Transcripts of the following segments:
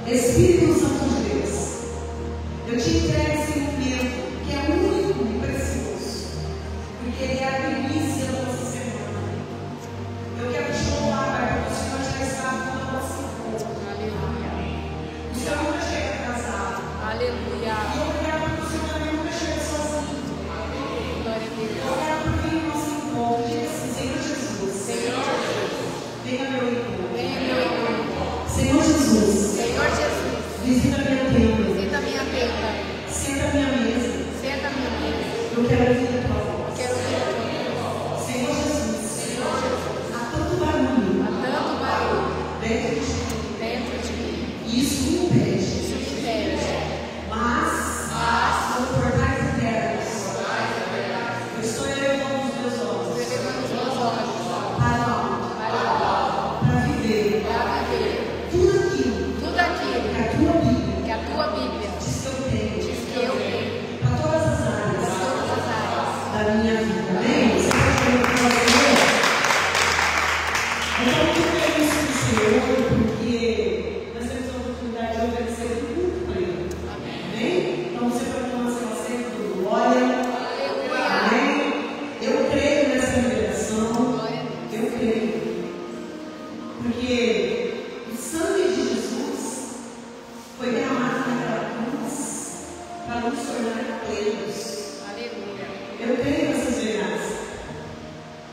Espírito Santo de Deus, eu te entrego esse momento que é único e precioso, porque ele é a primícia da nossa semana. Eu quero te louvar, Pai, porque o Senhor já está no nosso encontro. O Senhor nunca chega atrasado. Aleluia. E obrigado porque o Senhor também nunca chega sozinho. Glória a Deus. Obrigado por vir no nosso encontro. Diga assim, Senhor Jesus. Senhor Jesus. Venha meu encontro. Venha meu encontro. Senhor Jesus. Senhor Jesus. Visita minha tenda. Visita minha tenda. Senta minha mesa. Senta minha mesa. Eu quero ouvir a tua voz. Eu quero ouvir a tua voz. Senhor Jesus. Senhor Jesus. Há tanto barulho. Há tanto barulho. Dentro de mim. Dentro de mim. E isso me impede. Isso me impede. Mas como portais eternos. Eu estou elevando os meus olhos. Elevando os meus olhos. Para viver. Para viver. Tudo aquilo que a tua Bíblia diz que eu tenho para todas as áreas da minha vida. Amém? Você pode fazer? Então, eu quero isso do Senhor, porque nós temos a oportunidade de oferecer tudo para Ele. Amém? Então, você pode tomar seu assento do glória. Amém? Eu creio nessa liberação. Eu creio. Porque o sangue de Jesus foi derramado naquela cruz para nos tornar plenos. Aleluia. Eu creio nessas verdades,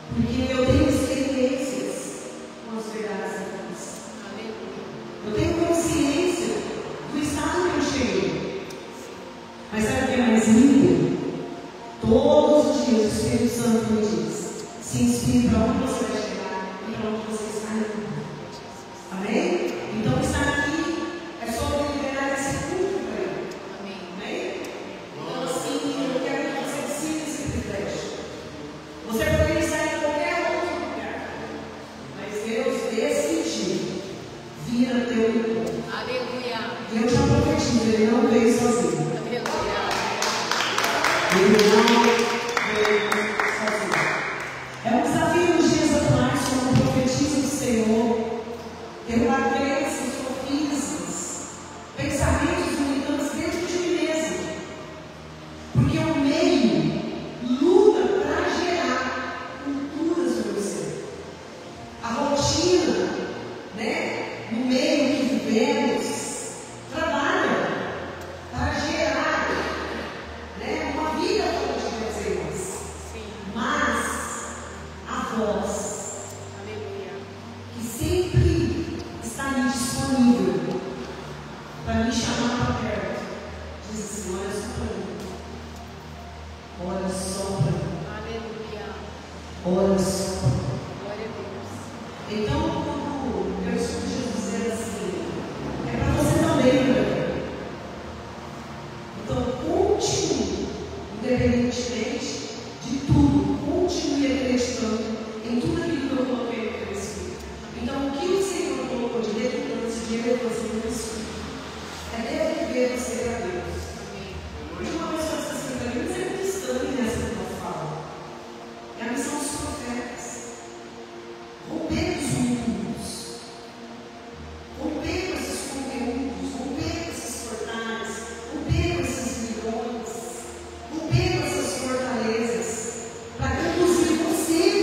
porque eu tenho experiências com as verdades da cruz. Aleluia. Eu tenho consciência do estado que eu cheguei. Mas sabe o que é mais lindo? Todos os dias o Espírito Santo me diz: se inspire para onde você vai chegar e para onde você está indo. Amém? Então estar aqui é sobre liberar esse culto para Ele. Amém? Então assim, eu quero que você decida esse privilégio. Você poderia estar em qualquer outro lugar, mas Deus decidiu vir a teu encontro. Aleluia. E eu já profetizo, Ele não veio sozinho. Aleluia. Ele não veio sozinho. É um desafio nos dias atuais, como profetizo do Senhor. Derrubar crenças, sofismas, pensamentos limitantes dentro de mim mesmo. Porque o meio luta para gerar culturas no meu ser. A rotina, no meio que vivemos, trabalha para gerar uma vida toda de pessoas. Mas a voz, que sempre está ali disponível para me chamar para perto, diz assim: olha só para mim, olha só para mim, aleluia, olha só para mim. Glória a Deus. Então, quando eu escuto Jesus dizer assim, é para você também, né? Então, continue, independentemente de tudo, continue acreditando em tudo aquilo que eu coloquei no teu espírito. Então, o que o Senhor colocou de relevância, de relevância no espírito, é dever você a Deus. Porque uma pessoa diz assim, para mim, você é muito distante nessa que eu falo. É a missão dos profetas. Romper os mundos. Romper com esses conteúdos, romper com esses portais, romper com esses milhões, romper com essas fortalezas, para conduzir você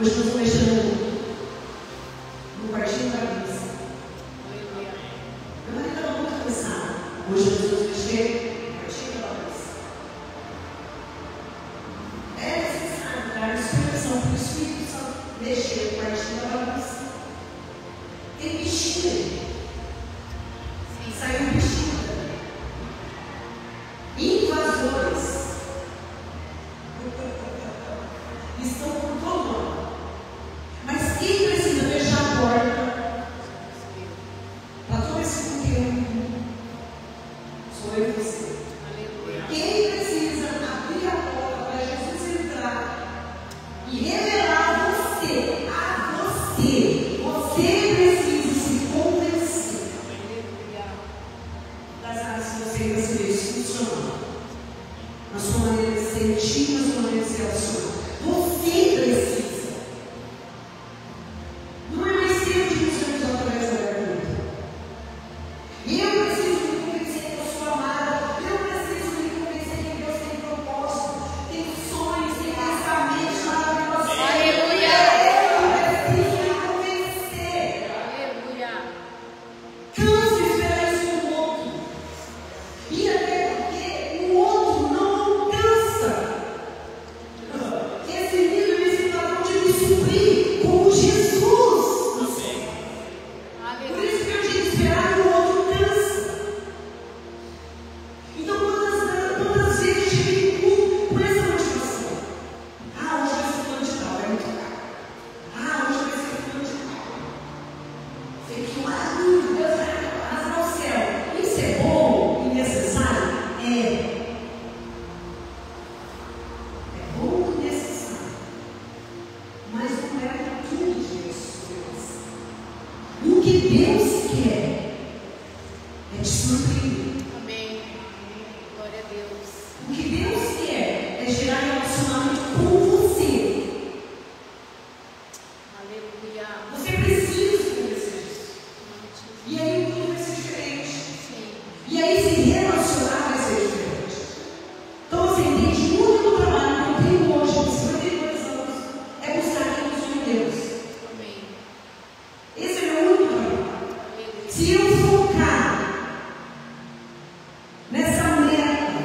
Hoje nós estamos mexendo no quartinho da missa. Meu marido estava muito cansado. Hoje nós vamos mexer no quartinho da missa. É necessário dar explicação para o Espírito Santo mexer no quartinho da missa. Tem bichinho aí. Saiu um bichinho. Invasores estão por todo lado. Mas quem precisa fechar a porta para todo esse conteúdo sou eu e você. Quem precisa abrir a porta para Jesus entrar e revelar você, a você, você precisa se convencer das áreas que você ainda se deixa funcionar, na sua maneira de sentir, na sua maneira de se relacionar. Você precisa. Não é mais tempo de nos através da pergunta. Eu preciso me convencer que eu sou amada. Eu preciso me convencer que Deus tem propósito, tem sonhos, tem pensamentos maravilhosos. Aleluia! Eu preciso me convencer. Aleluia! Cansa de esperar isso do outro. E até porque o outro não alcança esse nível, esse padrão de me suprir como Jesus. Por isso que eu tinha que esperar que o outro cansa. Então, quantas vezes eu cheguei em culto com essa motivação? Hoje vai ser fulano de tal, vai me tocar. Hoje vai ser fulano de tal. Sei que Deus vai arrasar o céu. Isso é bom e necessário? É bom e necessário. Mas não é tudo de Deus. O que Deus quer é te surpreender. Amém. Glória a Deus. O que Deus quer é gerar relacionamento com você. Aleluia. Você precisa se convencer disso. E aí o mundo vai ser diferente. Sim. E aí se relacionar vai ser diferente. Então você entende que o único trabalho que eu tenho hoje, com 52 anos, é buscar quem eu sou em Deus. Amém. Esse é o meu único trabalho. Aleluia. Se eu focar nessa meta,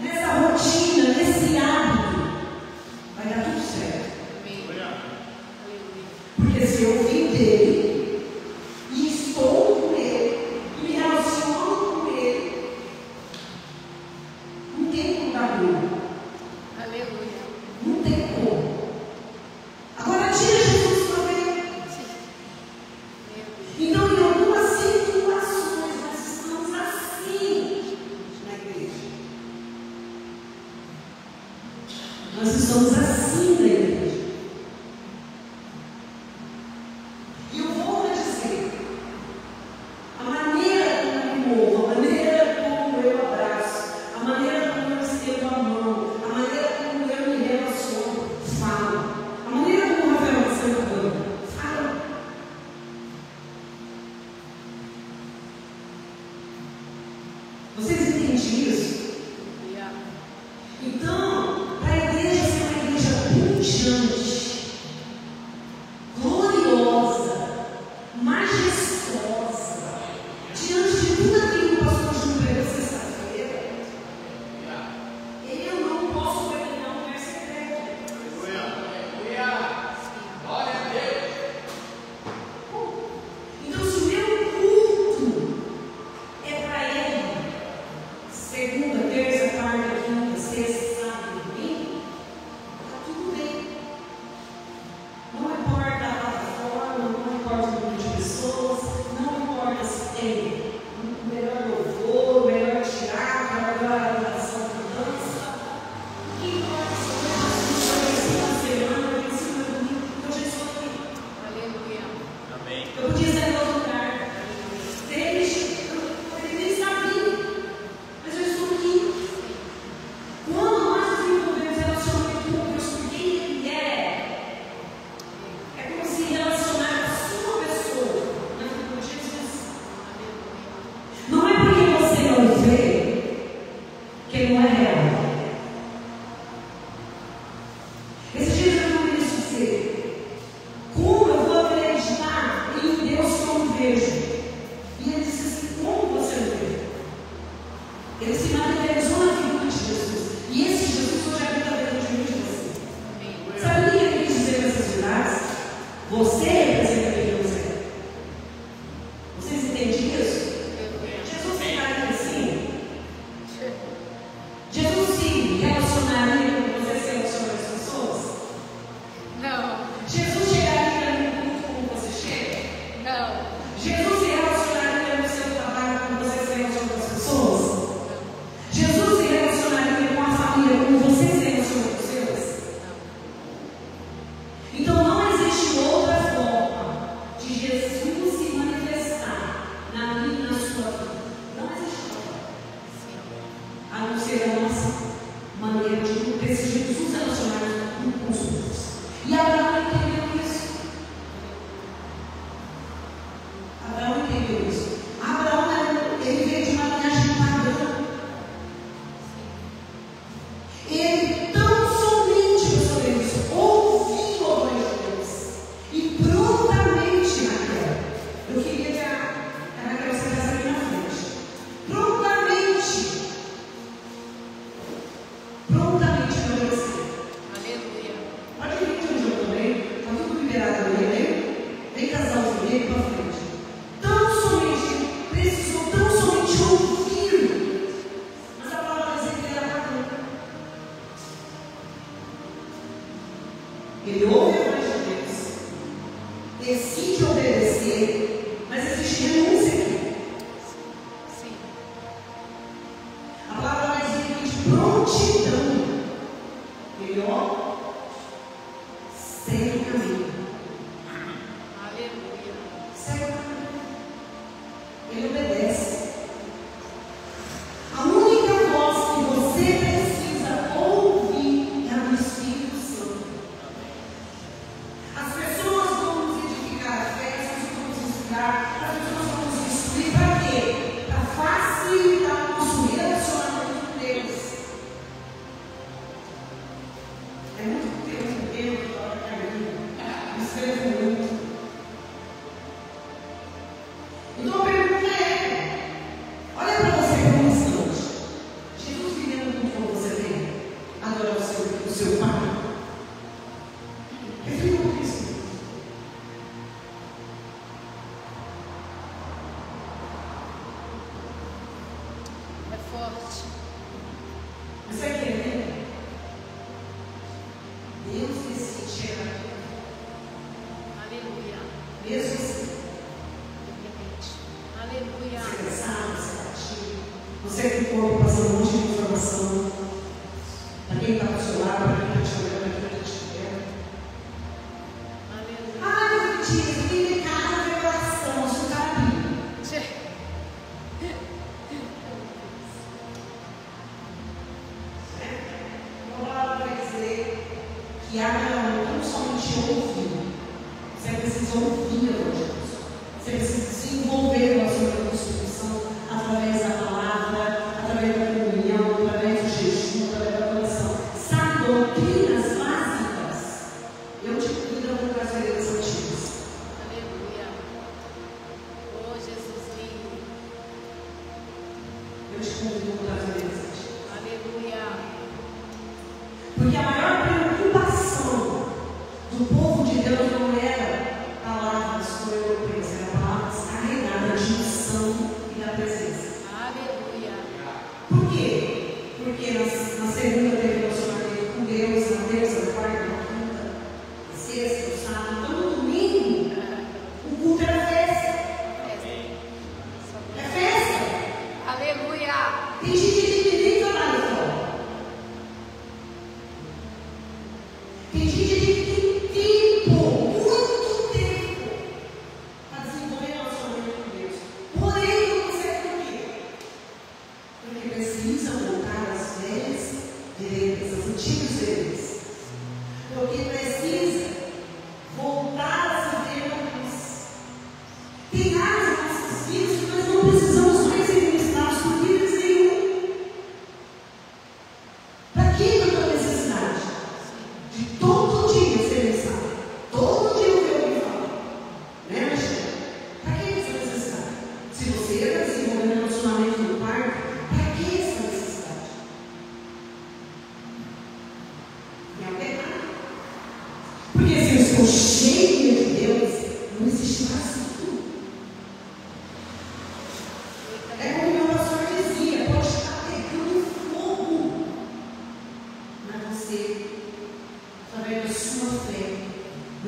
nessa rotina, nesse hábito, vai dar tudo certo. Amém. Aleluia. Porque se eu vim dele e estou com ele e me relaciono com ele, não tem como dar ruim. Aleluia. Não tem como. Agora tira Jesus para ver. Sim. Meu Deus. Então, em algumas situações, nós estamos assim na igreja. Nós estamos assim na igreja. E eu vou dizer, a maneira como eu me movo, a maneira como eu abraço, a maneira como eu estendo a mão, a maneira como eu me relaciono, fala. A maneira como o Rafael está sentando, fala. Vocês entendem isso? Aleluia. Então, para a igreja ser uma igreja pujante, gloriosa, majestosa, diante de tudo aquilo que o pastor Júnior pregou sexta-feira, eu não posso terminar um verso secreto. Então, se o meu culto é para ele, segunda, terça, quarta, quinta, sexta, sábado, domingo, está tudo bem. Não importa a plataforma, não importa o número de pessoas, não importa se tem o melhor louvor, o melhor teatro, a melhor adoração de dança. O que importa se eu na semana, em cima do domingo, eu já estou aqui. Aleluia. Eu podia estar em outro lugar. Eu poderia nem estar vindo, mas eu estou aqui. Quando nós desenvolvemos relacionamento com Deus por quem Ele é como se relacionar com a sua pessoa na figura de Jesus. Você representa Jerusalém. Vocês entendem isso? Jesus ficaria assim? Jesus se relacionaria com você, se relaciona com as pessoas? Não. Jesus chegaria no culto como você chega? Não. Jesus se relacionaria no seu trabalho como você se relaciona com as pessoas? Jesus se relacionaria com a família como você se relaciona com os seus? Então não existe outra forma de Jesus se manifestar na minha e na sua vida. Não existe outra. A não ser a nossa maneira de decidir nos relacionar uns com os outros. E Abraão entendeu isso. Abraão entendeu isso. Abraão, ele veio de uma linhagem pagã. Ele tão somente, pessoal, isso, ouviu a voz de Deus. E prontamente, Raquel, eu queria que a Raquel se casasse aqui na frente. Prontamente me obedeceu. Aleluia. Pode vir aqui onde eu também. Está tudo liberado ali, né? Vem casar os meio para frente. Tão somente, precisou tão somente ouvir. Mas a palavra diz que ele era pagão. Ele ouve a voz de Deus, decide obedecer, mas existe renúncia aqui. Sim. A palavra vai dizer que de prontidão, ele ó, segue o caminho. Aleluia. Segue o caminho. Ele obedece. A única voz que você precisa ouvir é a do Espírito Santo. As pessoas vão nos edificar a fé, as pessoas vão nos inspirar, as pessoas vão nos instruir para quê? Para facilitar o nosso relacionamento com Deus. É muito tempo para caminho. Escrevo muito. Então a pergunta é: olha para você por um instante. Jesus vivendo com como você tem, adorar o seu Pai. Reflita por isso. É forte. Você quer entender? Deus decide chegar aqui. Aleluia. Mesmo assim, Aleluia. você é cansado, você é ativo, você que tem o corpo passando um monte de informação. Para quem está do seu lado, para quem está te olhando, para quem está te vendo. Aleluia. Ah, mentira, tem pecado, revelação, isso está ali. A palavra vai dizer que Abraão não somente ouviu, você precisa ouvir a voz de Deus. Você precisa se envolver com a sua construção através da palavra, através da comunhão, através do jejum, através da oração. Sabe, doutrinas básicas. Eu te convido a voltar às igrejas antigas. Aleluia. Oh, Jesus lindo. Eu te convido a voltar às igrejas antigas. Aleluia. Porque a maior preocupação do povo de Deus não era palavras europeias, era palavras carregadas de unção e da presença. Aleluia. Por quê? Porque na segunda teve relacionamento com Deus, na terça, na quarta, na quinta, na sexta, no sábado, então no domingo, o culto era festa. É festa. Aleluia. Tem gente que nem trabalha fora.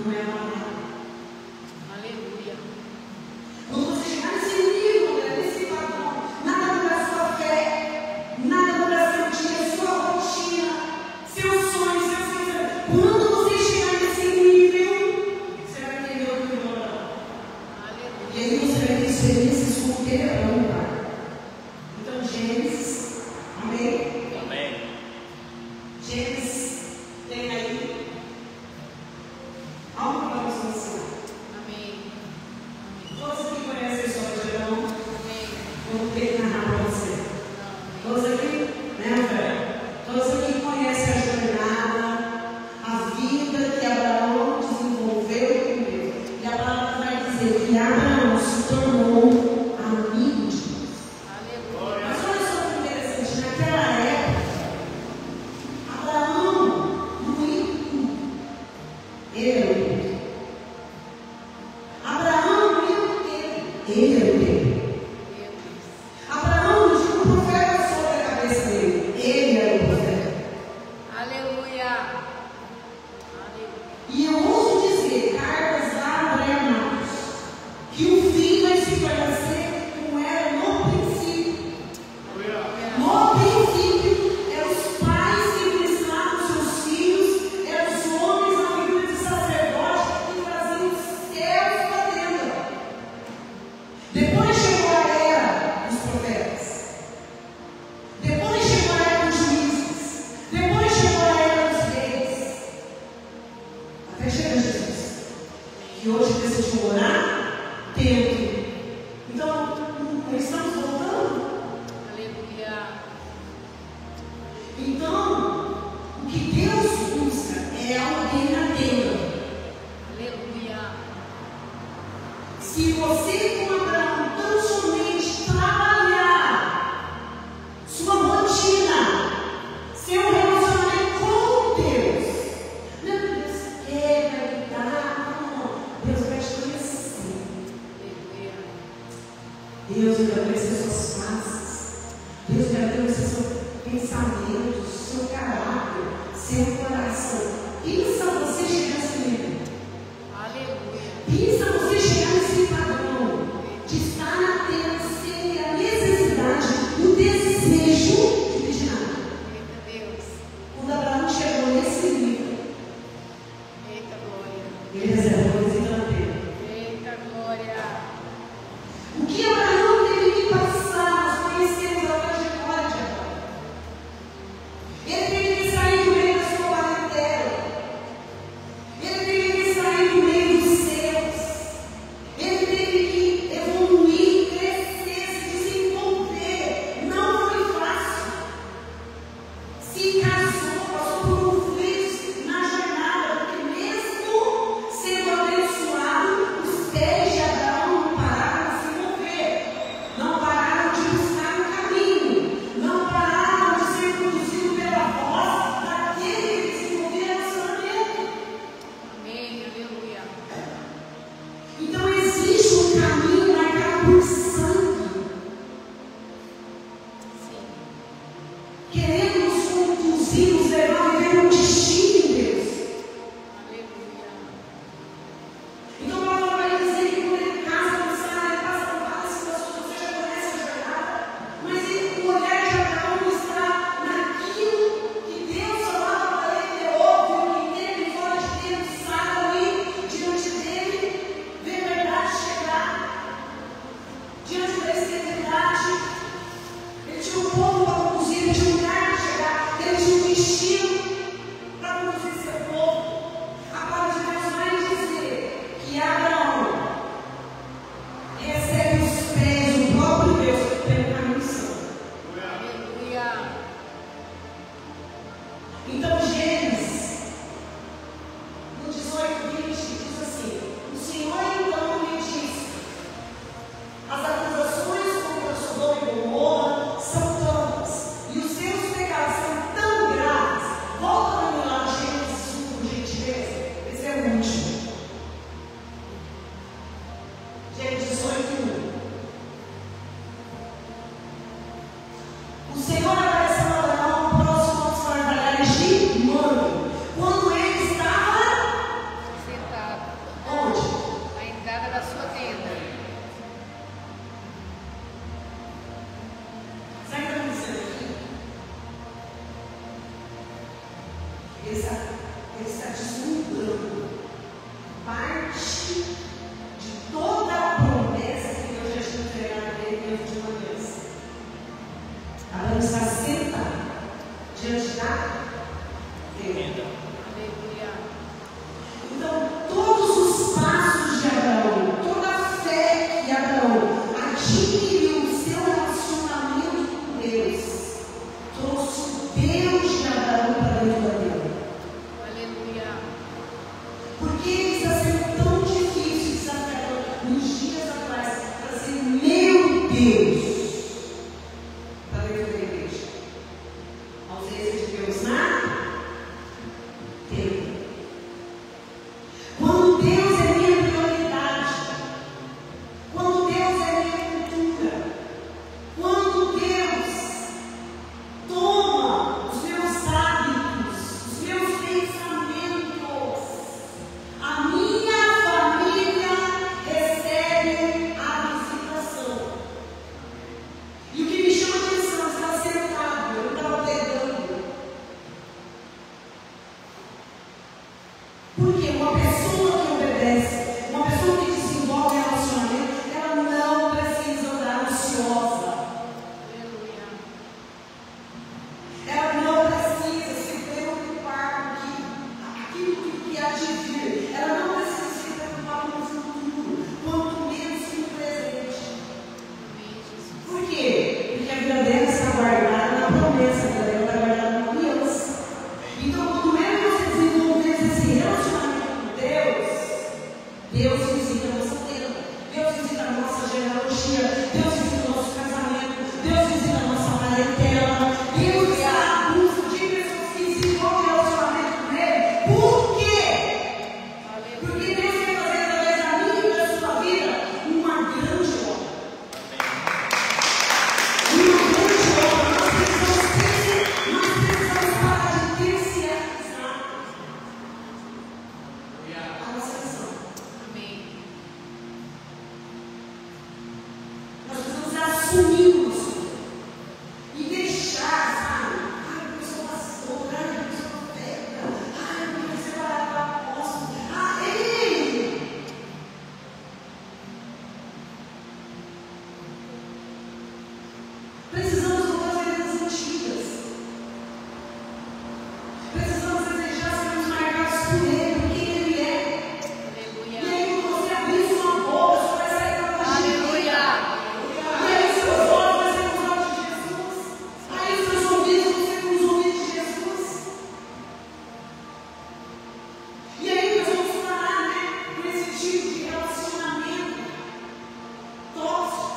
não é amarelo. Aleluia. Quando você chegar nesse nível, nesse padrão, nada muda a sua fé, nada muda seu dia, sua rotina, seus sonhos, seus pensamentos. Quando você chegar nesse nível, você vai entender o que eu vou falar. E aí você vai ter experiências com quebrando, tá? Então, Gênesis, amém? Amém. Gênesis, tem aí algo para nos ensinar. Amém. Todos aqui conhecem a história de Abraão? Amém. Eu vou ter que narrar para você. Amém. Todos aqui, né, velho? Todos aqui conhecem a jornada, a vida que Abraão desenvolveu com Deus. E a palavra vai dizer que Abraão se tornou amigo de Deus. Aleluia. Mas olha só que interessante, naquela época, Abraão não ia em tudo. Ele era o Deus. Abraão não ia no templo. Ele era o Deus. Abraão não tinha um profeta sobre a cabeça dele. Ele era o profeta. Aleluia. Aleluia. E eu ouso dizer, cartas a André Marcos, que o fim vai se parecer como era no princípio. No princípio, eram os pais que ministravam seus filhos, eram os homens na figura de sacerdote que traziam os céus para dentro. Depois chegou a era dos profetas. Depois chegou a era dos juízes. Depois chegou a era dos reis. Até chegar Jesus, que hoje decidiu orar, templo. Então, estamos voltando. Aleluia. Então, o que Deus busca é alguém na tenda. Aleluia. Se você, como Abraão, tão somente trabalhar sua rotina, seu relacionamento com Deus, não, Deus quer, vai dar, não, Deus vai te conhecer. Aleluia. Deus vai conhecer suas faces. Deus vai conhecer seu pensamento, seu caráter, seu coração. Pensa você chegar nesse nível. Aleluia. Pensa você chegar nesse padrão de estar na terra sem a necessidade, o desejo de pedir nada. Eita Deus. Quando Abraão chegou nesse nível, Eita glória. ele reservou esse canteiro. Eita glória. O que Abraão teve que passar, nós conhecemos a trajetória de Abraão. Ele teve que sair do meio da sua parentela. Ele teve que sair do meio dos seus. Deus visita a nossa tenda, Deus visita a nossa genealogia, Deus visita o nosso casamento, Deus visita a nossa parentela, Deus está a busca de pessoas que visitam o relacionamento com Ele. Por quê? Porque Deus quer fazer através da minha e da sua vida uma grande obra. Uma grande obra. Nós precisamos parar de terceirizar a nossa missão. Nós precisamos assumir o nosso poder e deixar, sabe? Ai, porque eu sou pastor, ai, porque eu sou profeta, ai, porque você vai para apóstolo. Ah, ei! Precisamos voltar às vidas antigas. Precisamos desejar sermos marcados por Ele, por quem Ele é. E aí, quando você abrir sua boca, você vai sair para a Aleluia. E aí, seus olhos vão ser os olhos de Jesus. Aí, os seus ouvidos vão ser os ouvidos de Jesus. E aí, nós vamos parar, né, com esse tipo de relacionamento tóxico.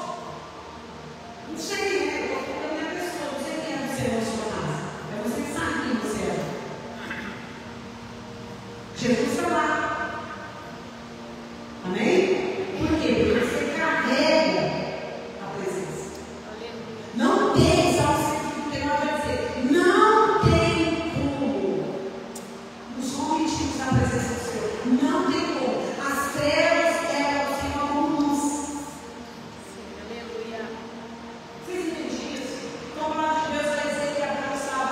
Não sei, né? Eu vou falar da minha pessoa, não sei quem é você na sua casa. É você que sabe quem você é. Jesus está lá. Amém? Por quê? Porque você carrega a presença. Não tem, sabe o que nós vai dizer? Não tem como os homens da presença do Senhor. Não tem como. As trevas elas ficam como luz. Vocês entendiam isso? Então, a palavra de Deus vai dizer que Abraão estava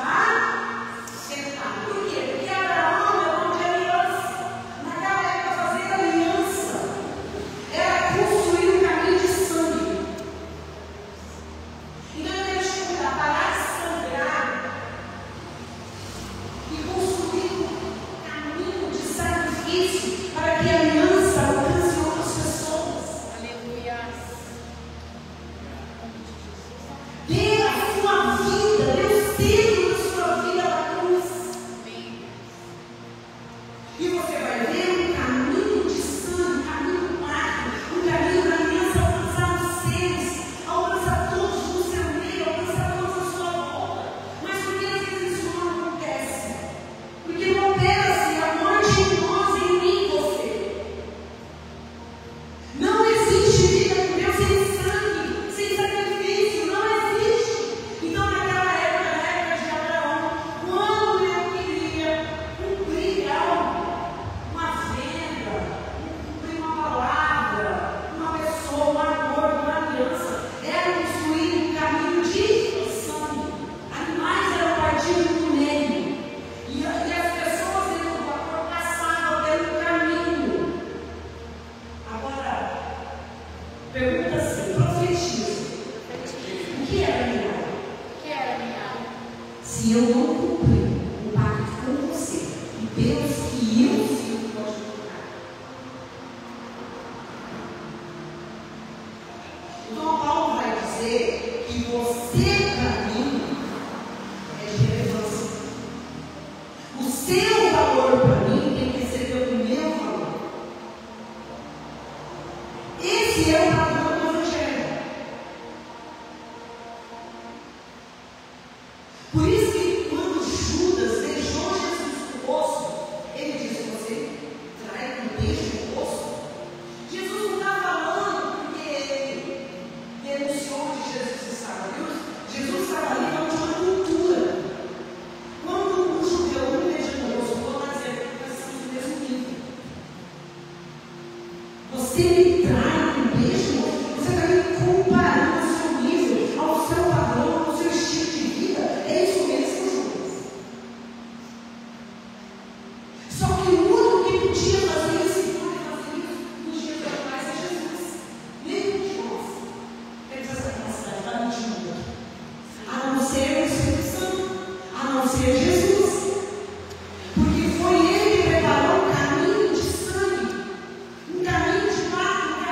sentado. Por quê? Porque Abraão era um homem de aliança. Naquela época, fazer aliança era construir um caminho de sangue. Então, eu quero te convidar a parar de sangrar e construir um caminho de sacrifício para que a aliança alcance outras pessoas. Dê a sua vida, dê o centro da sua vida à cruz. E você vai ver um caminho de sangue, um caminho prático, um caminho da aliança alcançar os seres, alcançar todos no seu meio, alcançar todos à sua volta. Mas por que às vezes isso não acontece? Porque não opera-se a morte em nós, em mim, em você. Não existe vida com Deus sem sangue, sem sacrifício, não existe. Então, naquela época, na época de Abraão, quando eu queria cumprir algo, uma venda, cumprir uma palavra, uma pessoa, um acordo, uma aliança, era construir um caminho de sangue. Animais eram partidos no meio. E as pessoas dentro do acordo passavam pelo caminho. Agora, pergunta assim, profetiza. O que era milagre? Se eu não cumprir o pacto com você, e Deus que eu sigo pode tocar. Então, Paulo vai dizer que você, para mim, é de relevância. O seu valor para mim tem que ser pelo meu valor. Esse é o padrão do Evangelho. Por isso que quando Judas deixou Jesus no poço, ele disse: você trai um beijo no poço? Jesus não está falando porque ele denunciou onde Jesus estava, viu? Jesus estava ali falando de uma cultura. Quando um judeu não beija no rosto, vou lá dizer que nós estamos no mesmo nível. Você me trai um beijo, você está me comparando ao seu nível, ao seu padrão, ao seu estilo de vida. É isso mesmo, Judas. Só que o único que podia fazer isso e pode fazer isso nos dias atuais é Jesus. Nenhum de nós temos essa capacidade para mentir no outro. A não ser o Espírito Santo, a não ser Jesus. Porque foi Ele que preparou um caminho de sangue, um caminho de pacto, um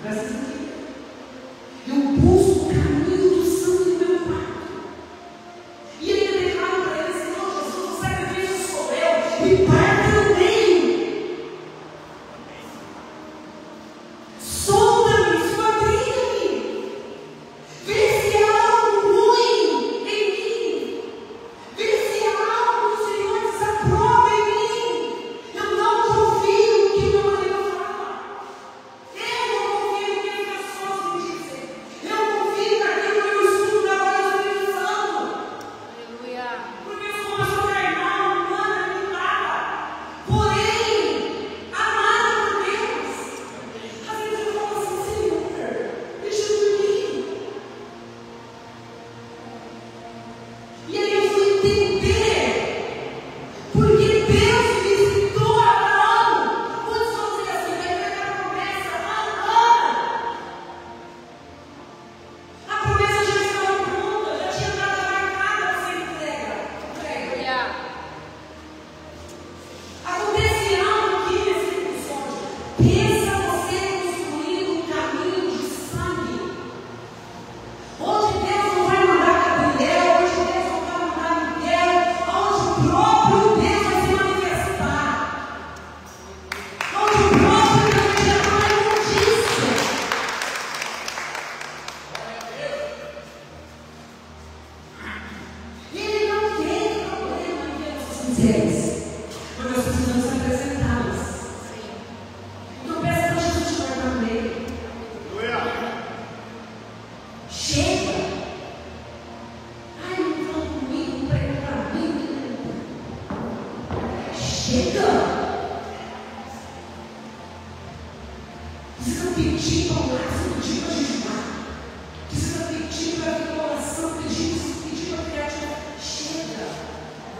Graças a Deus. Eu busco o caminho do sangue do meu Pai. E ele declara para ele: Senhor Jesus, o sacrifício sou eu, me parte no meio. Solta-me, esquadrinha-me. Vê se há algo ruim em mim. Vê se há algo que o Senhor desaprova em mim. Eu não confio no que o meu marido fala. Eu não confio no que as pessoas me dizem. Eu confio naquilo que eu estudo da voz do Espírito Santo. Aleluia. Porque eu sou uma pessoa carnal, humana, limitada. Porém, amada por Deus. Às vezes eu falo assim: Senhor, deixa eu dormir. E aí eu fui entender porque Deus visitou Abraão. Muitos vão dizer assim: vai pegar a promessa, Abraão. A promessa já estava pronta, já tinha dado marcada para ser entrega. Aleluia. Acontece algo aqui nesse episódio. Pensa você construir um caminho de sangue, onde Deus não vai mandar Gabriel, onde Deus não vai mandar Miguel, onde o próprio Deus vai se manifestar, onde o próprio Deus vai gerar uma notícia. Ele não tem problema em ver nossas misérias, mas nós precisamos apresentá-las. Sim. Então peça para Jesus te guardar no meio. Chega! Ai, não fala comigo, não prega para mim. Chega! Precisa pedir para orar, precisa pedir para jejuar. Precisa pedir para vir para oração, pedir para criatividade. Chega!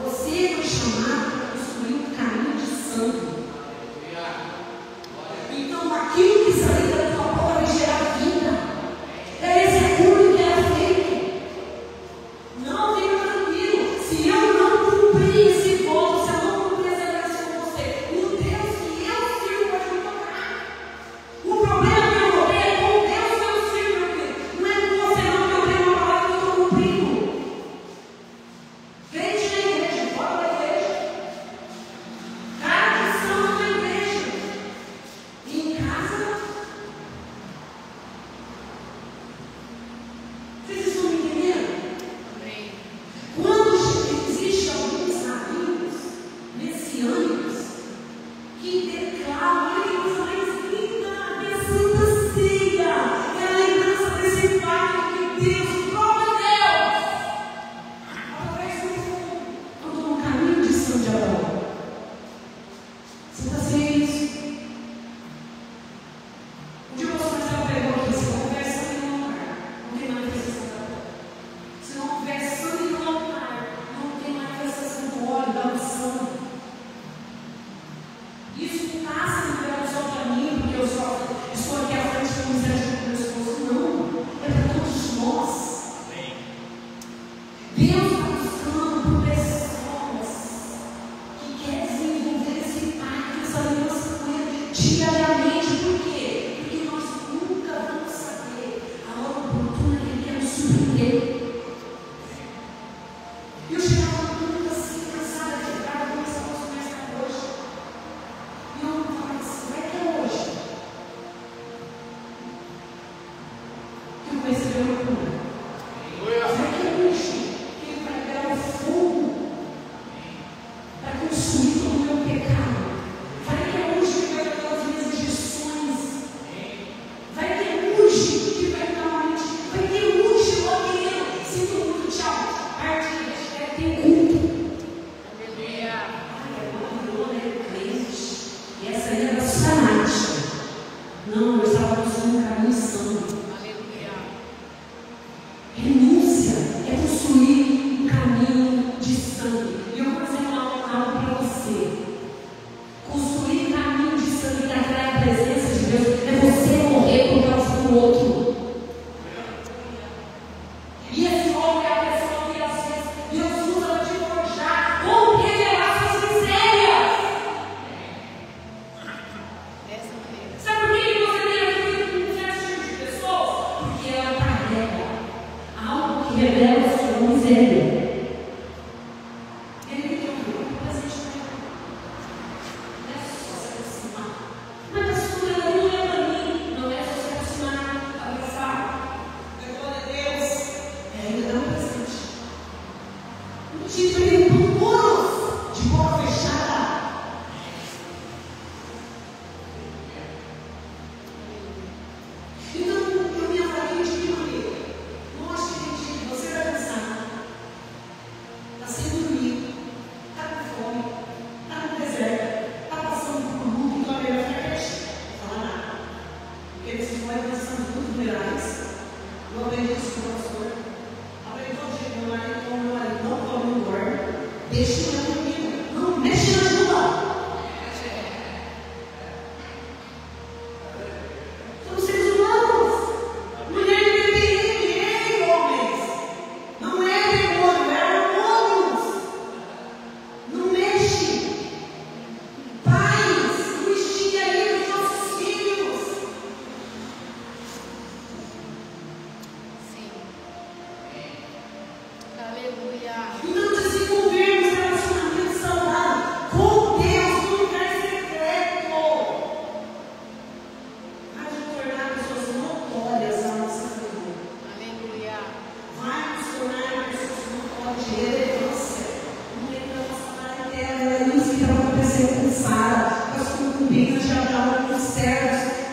Você foi chamado para construir um caminho de sangue. Então aquilo que sair da tua boca vai gerar vida. É esse acordo que era feito. Não fica tranquilo. Se eu não cumprir esse voto, se eu não cumprir essa aliança com você, o Deus que eu sirvo vai me tocar. O problema que eu vou ter é com o Deus que eu sirvo, meu filho. Não é com você não, que eu tenho uma palavra que eu estou cumprindo. Crente na igreja, fora da igreja. Cara cristão na igreja. Em casa. Vocês estão me entendendo? Amém. Quando existem alguns amigos messiânicos que declaram: olha que coisa mais linda, minha santa ceia, é a lembrança desse pacto que Deus, o próprio Deus, através do fogo, andou no caminho de São de Abraão. Você está sem isso? Um dia o pastor Marcelo pregou aqui: se não houver sangue no altar, não tem manifestação da glória. Se não houver sangue no altar, não tem manifestação do óleo, da unção. Isso não está sendo liberado só para mim, porque eu só estou aqui à frente do ministério junto com meu esposo. Não, é para todos nós. Deus está buscando por pessoas que querem desenvolver esse pacto, essa aliança com Ele diariamente. Por quê? Porque nós nunca vamos saber a hora oportuna que Ele quer nos surpreender. Eu chegava muito assim, cansada de ficar, como essa moça começa hoje. E eu falava assim: vai que é hoje. Eu comecei a ver uma cura. Vai que é hoje. Que Ele vai liberar o fogo para consumir todo o meu pecado. Vai que é hoje que Ele vai dar as minhas injeções. Vai que é hoje que vai dar uma mente. Vai que é hoje, ó querido. Sinto muito, tchau. Parte, tem culto. Aleluia. Ai, eu não era crente. E essa aí era fanática. Não, eu estava construindo um caminho santo. Aleluia. Renúncia é construir um caminho de sangue. E eu vou dizer algo para você.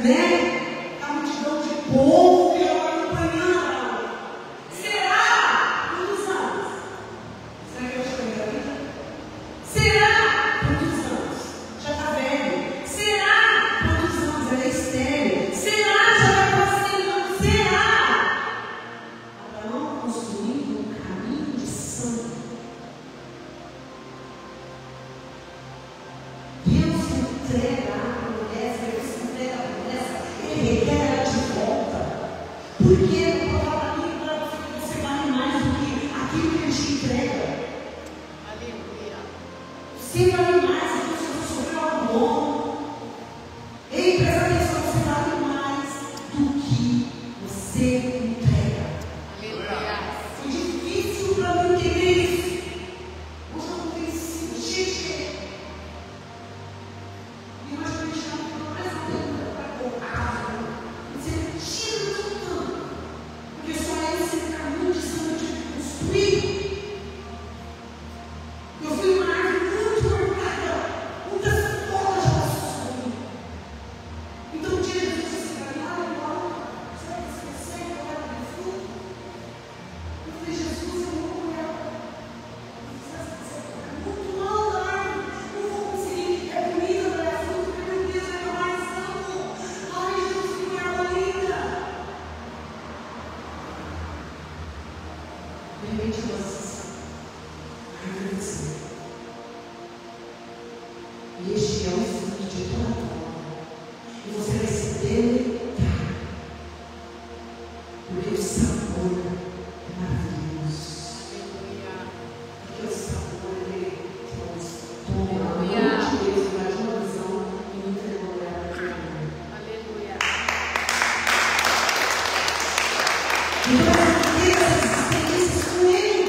né? A multidão de povo que estava acompanhando. Será? Quantos anos? Será que eu estou engravida? Será? Quantos anos? Já está velho. Será? Quantos anos? Ela é estéril. Será? Já vai para 100 anos. Será? Abraão construindo um caminho de sangue. Deus entrega a promessa, Deus entrega a promessa, Ele requer ela de volta. Porque eu vou falar para mim para você vale mais do que aquilo que Ele te entrega. Aleluia. Você vale mais do que você sofreu algo bom. Ei, presta atenção, você vale mais do que você entrega. Aleluia. Foi difícil para mim entender isso. Hoje eu não convenci, gente. E hoje a gente não mais nada para colocar. Você tira tudo. Porque só é esse caminho de sangue de construir. Eu fui uma árvore muito marcada. Muitas folhas já passaram sobre mim. Então um dia Jesus disse para mim, olha, será que você consegue olhar para o fruto? Eu falei, Jesus, eu não vou olhar. Muito mal da árvore. Não vou conseguir. É bonita para a fruta, porque meu Deus é mais santo. Ai, Jesus, que mulher linda. De repente, eu disse, a árvore do Senhor. E este é o fruto de toda a terra. E você vai se deleitar. Porque o sabor é maravilhoso. Aleluia. Porque o sabor ele transforma a mente mesmo, vai de uma visão e não tem uma olhada para mim. Aleluia. Então, eu tenho essas experiências com Ele.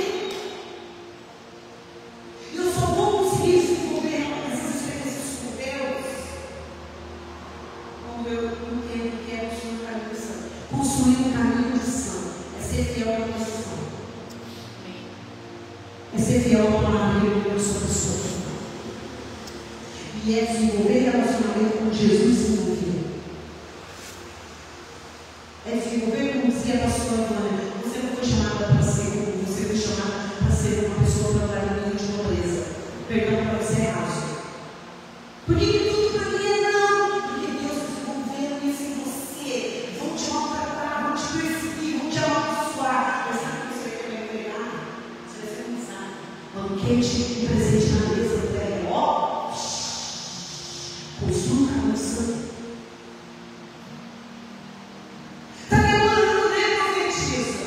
E eu só vou conseguir desenvolver essas experiências com Deus quando eu entendo que é construir um caminho de sangue. Construir um caminho de sangue é ser fiel à posição. É ser fiel à palavra de Deus sobre a sua vida. E é desenvolver relacionamento com Jesus desenvolvido. É desenvolver, como dizia a pastora Ana, você não foi chamada para ser como, você foi chamada para ser uma pessoa para dar um nível de nobreza. Perdão para você é raso. Por que tudo para mim é não? Porque Deus desenvolveu isso em você. Vão te maltratar, vão te perseguir, vão te amaldiçoar. Mas sabe o que você vai pegar? Você vai ser cansado. Banquete e presente na mesa do velho. Ó, construa um caminho de sangue. Está demorando, né, profetisa?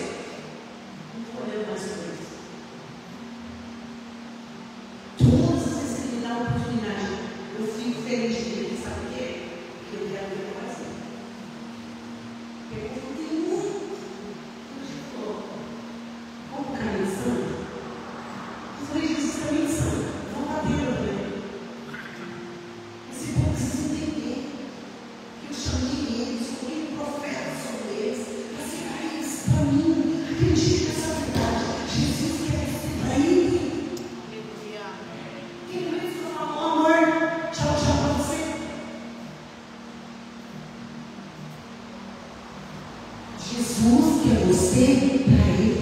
Não estou olhando mais para isso. Todas as vezes que ele me dá a oportunidade, eu fico feliz de ver. Sabe por quê? Porque eu quero ver o fazer. Porque eu não tenho muito. Eu falou, como caminho de sangue? Eu falei, Jesus, caminho de sangue. Vamos bater no meu. Esse povo precisa entender que eu chamei eles, escolhi um profeta sobre eles, para ser eles para mim. Acredite nessa verdade. Jesus quer ser para ele. Aleluia. Ele mesmo falou, amor, tchau, tchau para você. Jesus quer você para ele.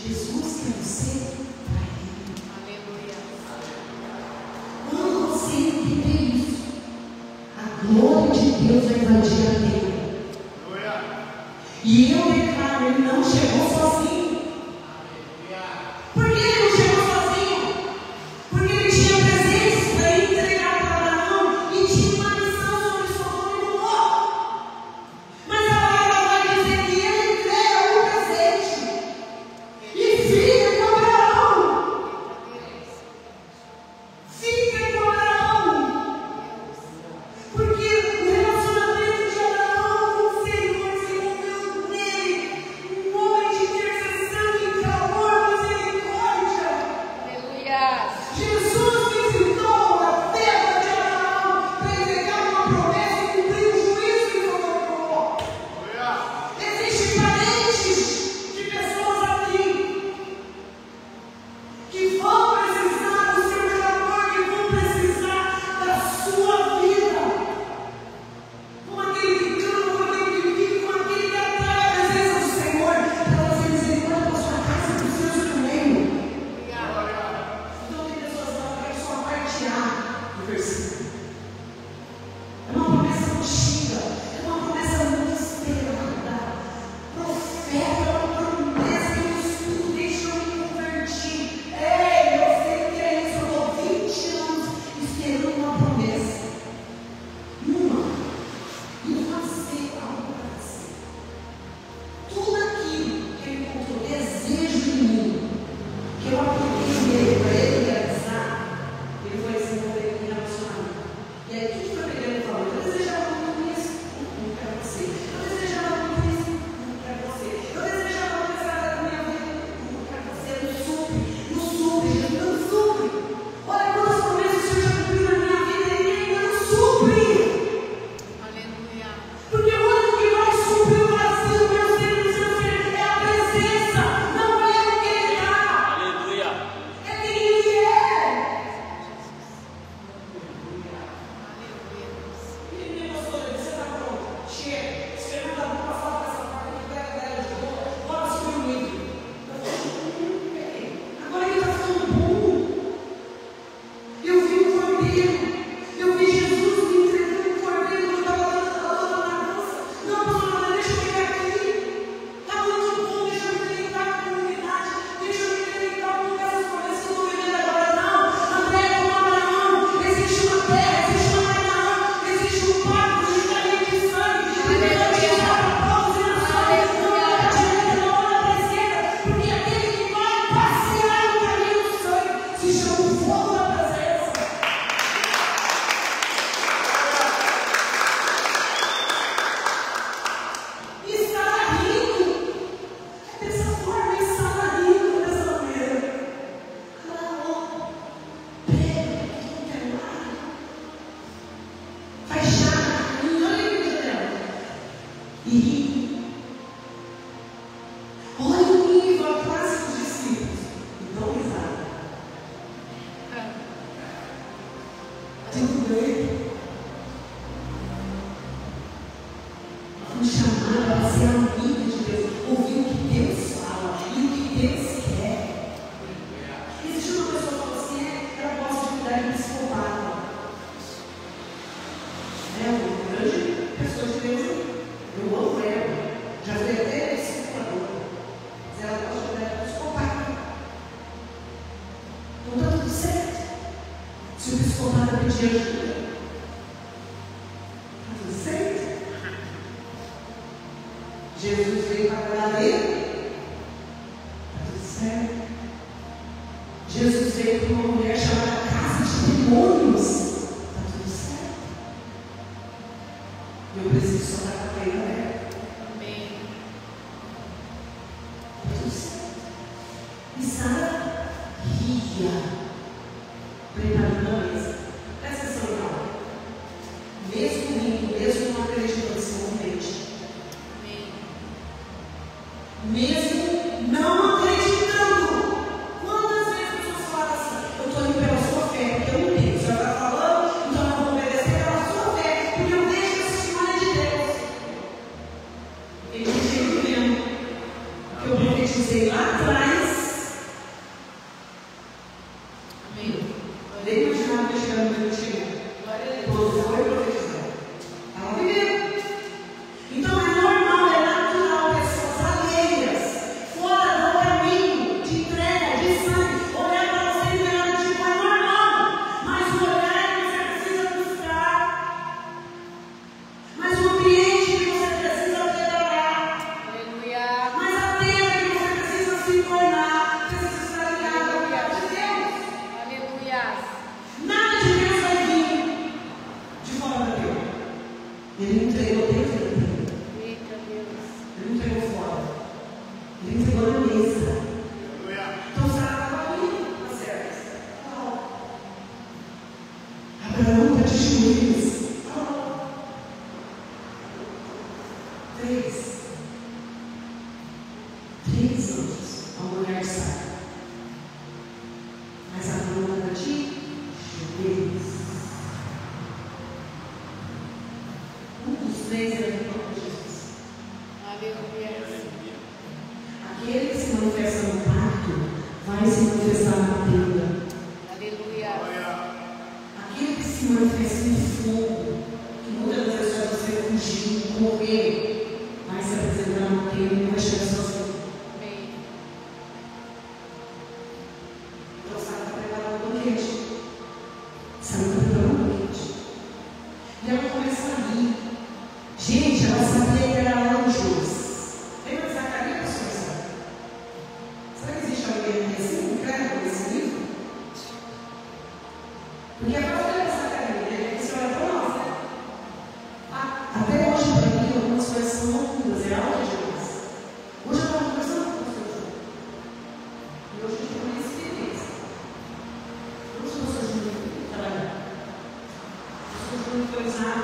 Jesus quer você para ele. Aleluia. Quando você entender isso, a glória de Deus vai invadir a terra. E eu declaro, ele não chegou sozinho. Por que ele não chegou sozinho? Porque ele tinha presentes para entregar para Abraão e tinha uma missão sobre Sodoma e Gomorra. Mas a palavra vai dizer que ele entrega o presente e fica com Abraão. Fica com Abraão. Porque o relacionamento de Abraão com o Senhor se envolveu nele. versículo. É uma promessa antiga, é uma promessa muito esperada. Profeta, é uma promessa que eu estudo desde que eu me converti. Ei, eu sei que é isso, eu estou 20 anos esperando uma promessa. E fazer algo para você. Tudo aquilo que ele encontrou desejo em mim, que eu apliquei nele para ele realizar, ele foi desenvolver em relacionamento. E aí tudo foi pegando e falando, eu desejava muito isso, não quero você. Eu desejava muito isso, não quero você. Eu desejava muito essa área da minha vida, não quero você. Não supre, Jesus, não supre. Olha quantas promessas o Senhor já cumpriu na minha vida e ele ainda não supre. Aleluia. Porque o único que vai suprir o vazio que eu sei no seu ser é a presença, não é o que ele dá. Aleluia. É quem ele é. E nem gostou dele, você está pronto. Chega, você não dá para falar com essa parte que pega dela de boa, bora subir o nível. Agora ele está ficando bom. Eu vi o cordeiro, eu vi Jesus me entregando o cordeiro quando eu estava adorando na dança. Não, pastor, deixa eu ficar aqui. Está muito bom, deixa eu me conectar com a comunidade, deixa eu me conectar com essas promessas que eu estou vivendo agora. Não, André, como Abraão, existe uma terra, existe uma Canaã, existe um pacto de caminho de sangue, de Deus para povos e nações, não é a direita, não é a esquerda, porque aquele que vai passear no caminho do sangue se chama o fogo da presença. E estava rindo dessa forma, e estava rindo dessa maneira. Abraão, Pedro, não tem nada. Faz chá, olha a igreja dela. E ri. Olha o nível, a classe dos discípulos. E dão risada. Tudo bem? Fui chamada para ser amiga de Deus, ouvir o que Deus fala e o que Deus quer. Existe uma pessoa que fala assim, ela gosta de cuidar de psicopata. É uma grande pessoa de Deus. Eu amo ela. Já fui até psicóloga. Mas ela gosta de cuidar de psicopata. Não está tudo certo. Se o psicopata pedir ajuda, está tudo certo. Jesus veio para cuidar dele. Está tudo certo. Jesus veio para uma mulher chamada casa de demônios. Está tudo certo. Eu preciso só dar para ele, né? Amém. Está tudo certo. E Sara ria, preparando a mesa. Presta atenção, irmão. Mesmo rindo, mesmo não acreditando, se movimente. Amém. Mesmo não acreditando. Quantas vezes as pessoas falam assim, eu estou indo pela sua fé, porque eu não tenho. O senhor está falando, então eu vou obedecer pela sua fé, porque eu vejo essa semana de Deus. Ele disse mesmo que eu profetizei lá atrás. Amém. Nem imaginava que chegando no meu time. Quando foi profetizar. Estava vivendo. Então é normal, é natural pessoas alheias, fora do caminho de entrega, de sangue, olhar para você e ver tipo, é normal. Mas o olhar que você precisa buscar. Mas o ambiente que você precisa preparar. Aleluia. Mas a terra que você precisa se tornar. Precisa estar ligado ao que de Deus. Aleluia. Nada de Deus vai vir de fora daqui. Ele entregou dentro dele. Eita Deus. Ele não entregou fora. Ele entregou na mesa. Então Sara estava ali, nas servas. Abraão está de joelhos. Três anos. A mulher sai. Mas Abraão está de joelhos. Dos três era o próprio Jesus. Aleluia. Aquele que se manifesta no pacto vai se manifestar na tenda. Aleluia. Aquele que se se manifesta em fogo, que muitas das vezes você fugir, correr, vai se apresentar no tempo e vai chegar sozinho. Então Sara está preparando um banquete. Sara está preparando um banquete. E ela começa a rir. Gente, ela sabia que era anjos. Lembra de Zacarias, pessoal? Será que existe alguém aqui assim, um cara nesse livro? Porque a própria Zacarias, né? Isso era para nós, né? Até hoje, para mim, algumas coisas são loucuras, é algo demais. Hoje eu estava conversando com o professor. E hoje eu tenho uma experiência. Hoje eu sou junto, trabalhando. Eu sou junto, foi usado,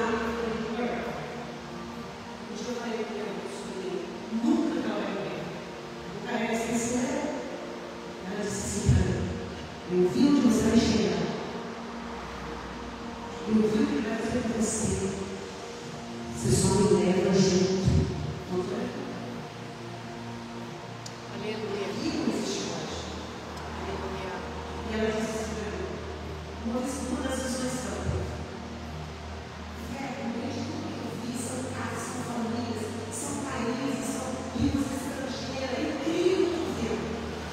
eu falei que eu estudei, nunca trabalhei com ele. O cara era sincero. Ela disse assim para mim: eu vi onde você vai chegar. Eu vi o que vai fazer com você. Você só me leva junto. Não foi? Aleluia. E não existe hoje. Aleluia. E ela disse assim para mim: uma das lições que ela teve. São casas, são famílias, são países, são vivos estrangeiros, é incrível ver.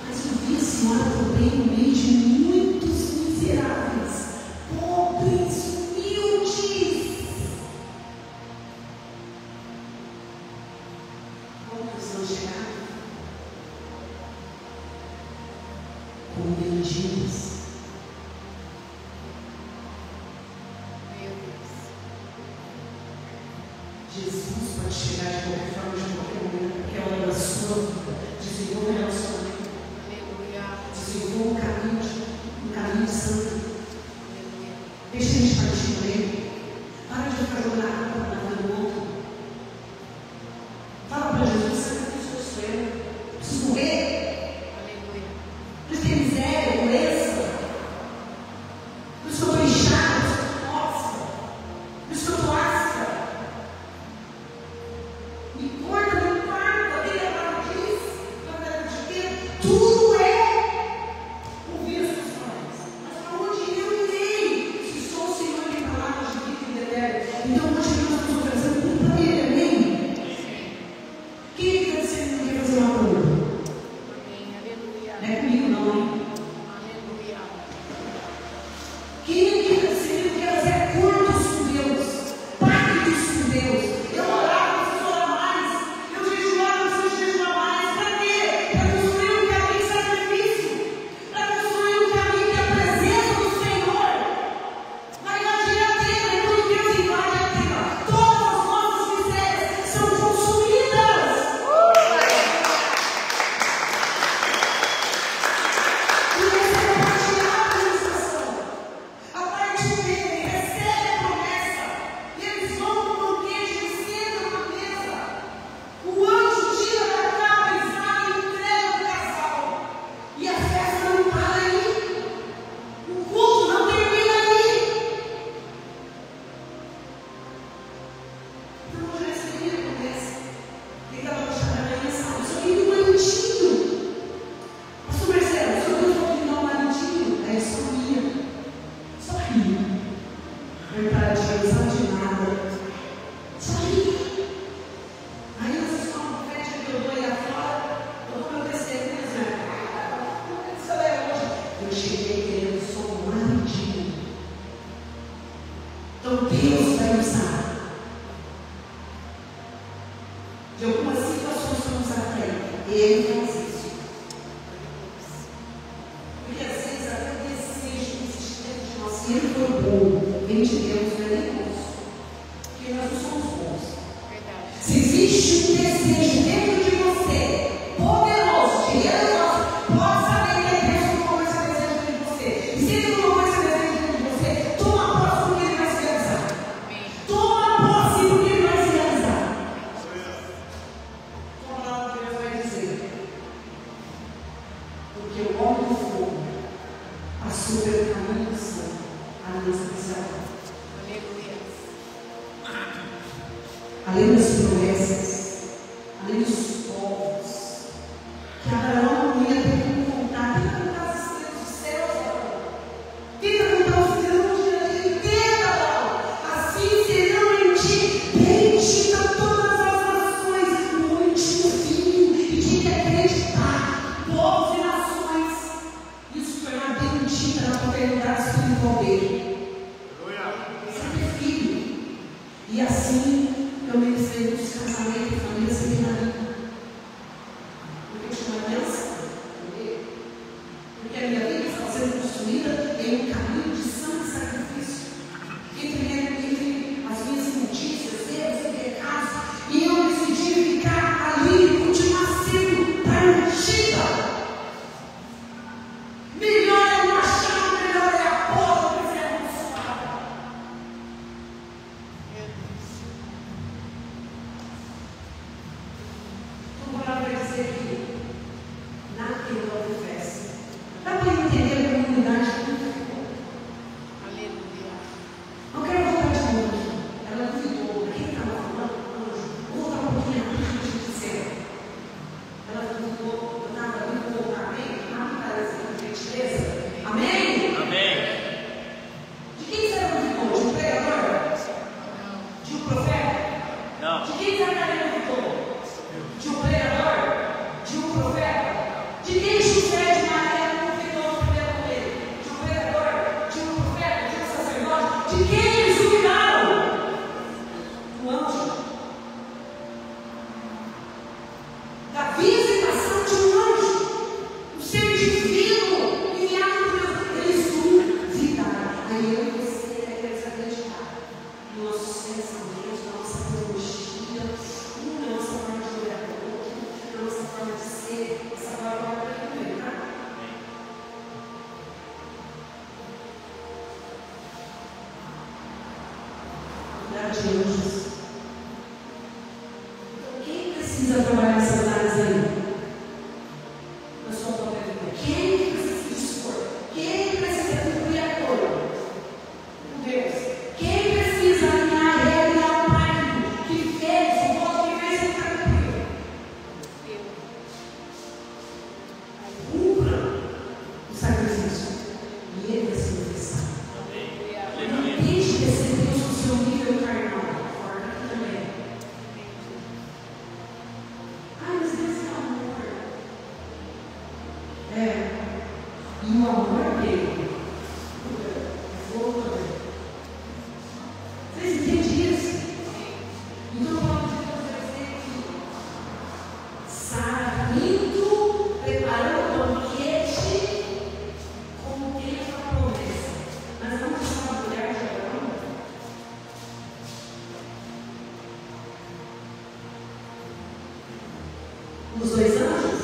Mas eu vi a senhora também no meio de muitos miseráveis, pobres, humildes. Quantos não chegaram? Como mendigos. Jesus pode chegar de qualquer forma, de qualquer momento, porque é hora da sua vida. Desenvolva o relacionamento. Desenvolva um caminho santo. Deixa a gente partir com ele. Para de ficar jogando água na vida do outro. Fala para Jesus: sabe que eu sou eu? Preciso morrer. Por isso tem miséria, doença. Por isso que eu estou inchado, por isso que eu estou nossa. Por isso que eu estou ácida. Me corta, me parta, ele é para disso, de quê? Tudo é ouvir as pessoas. Mas para onde eu irei? Se sou o Senhor que palavras de vida e eterna. Então hoje nós estamos oferecendo tudo para ele, amém? Quem quer dizer que não quer fazer uma coisa? Não é comigo não, hein? Quem quer dizer que não quer fazer acordos com Deus? Pactos com Deus? Eu orava, vocês oram mais. Eu jejuava, vocês jejuam mais. Para quê? Para construir um caminho de sacrifício. Para construir um caminho que é a presença do Senhor. Vai invadir a terra, e quando Deus invade a terra, todas as nossas misérias são consumidas. E você vai partilhar a administração. A parte dele recebe a promessa. E eles vão para o banquete, eles sentam na mesa. O anjo tira da capa Isaac e entrega o casal. E a festa não para aí. O culto não termina aí. Então hoje eu recebi a promessa. Ele estava puxando a minha sabe? Só que ele não é bonitinho. Pastor Marcelo, o senhor não falou que não é bonitinho? Aí eu sorria. Sorria. Verdade, não sabe de nada. Sorria. Aí vocês falam com festa que eu dou aí afora. Eu dou meu testemunho, né? Isso é hoje. Eu cheguei querendo só um maridinho. Então Deus vai usar. De algumas situações que vamos até, ele faz isso. Porque às vezes até o desejo que existe dentro de nós, se ele for bom, vem de Deus, não é nem nosso. Porque nós não somos bons. Se existe um desejo dentro de você, poderoso, de relevância, pode saber que é Deus que colocou esse desejo dentro de você. E se ele colocou esse desejo dentro de você, toma posse porque ele vai se realizar. Toma posse porque ele vai se realizar. A palavra de Deus vai dizer: porque o homem do fogo passou pelo caminho do céu, a luz do céu. Além das promessas, além dos povos, que Abraão não ia ter como contar. Tenta contar as estrelas dos céus, Abraão. Tenta contar os grãos de areia. Tenta palmeiro. Sempre filho. E assim eu ministrei nos casamentos e famílias sem marido. Porque eu tinha uma aliança. Porque a minha vida estava sendo construída em um caminho de sangue e sacrifício. Entre as minhas notícias, erros e pecados. E eu decidi ficar ali e continuar sendo partida. Melhor é o machado, melhor é a bola do que ser abençoada. Então, para dizer que nada tem nova festa. Dá para entender a comunidade como ficou? Aleluia. Não quero voltar de novo aqui. Ela duvidou. Quem estava falando? Anjo. Vou voltar um pouquinho aqui para a gente dizer. Ela duvidou. Eu estava ali, vou voltar. Amém? Por gentileza. Amém? Amém. De quem você duvidou? De um pregador? De um profeta? Não. De quem você duvidou? De um pregador? De um profeta? De quem José de Maria não duvidou no primeiro momento? De um pregador? De um profeta? De um sacerdote? De quem eles duvidaram? Do anjo. Da visitação de um anjo. Um ser divino enviado por Deus. Eles duvidaram. Aí eu e você devemos acreditar nos nossos pensamentos, na nossa teologia, na nossa forma de olhar para o outro, na nossa forma de ser. Essa palavra é também, tá? Cuidar de anjos. Então, quem precisa trabalhar nessas áreas aí? Na sua própria vida. Quem precisa se dispor? Quem precisa cumprir acordo com Deus? Quem precisa alinhar ele ao pacto que fez, o voto que fez e nunca cumpriu? Cumpra o sacrifício. E ele vai se manifestar. Não deixe de ser Deus no seu nível carnal. Fora aqui também. Ai, mas esse é amor. É. E o amor dele. Vocês entendem isso? Então, Paulo de Deus vai dizer que Sara, indo, preparou o banquete como quem foi a promessa. Mas não só a mulher de Abraão. Os dois anjos.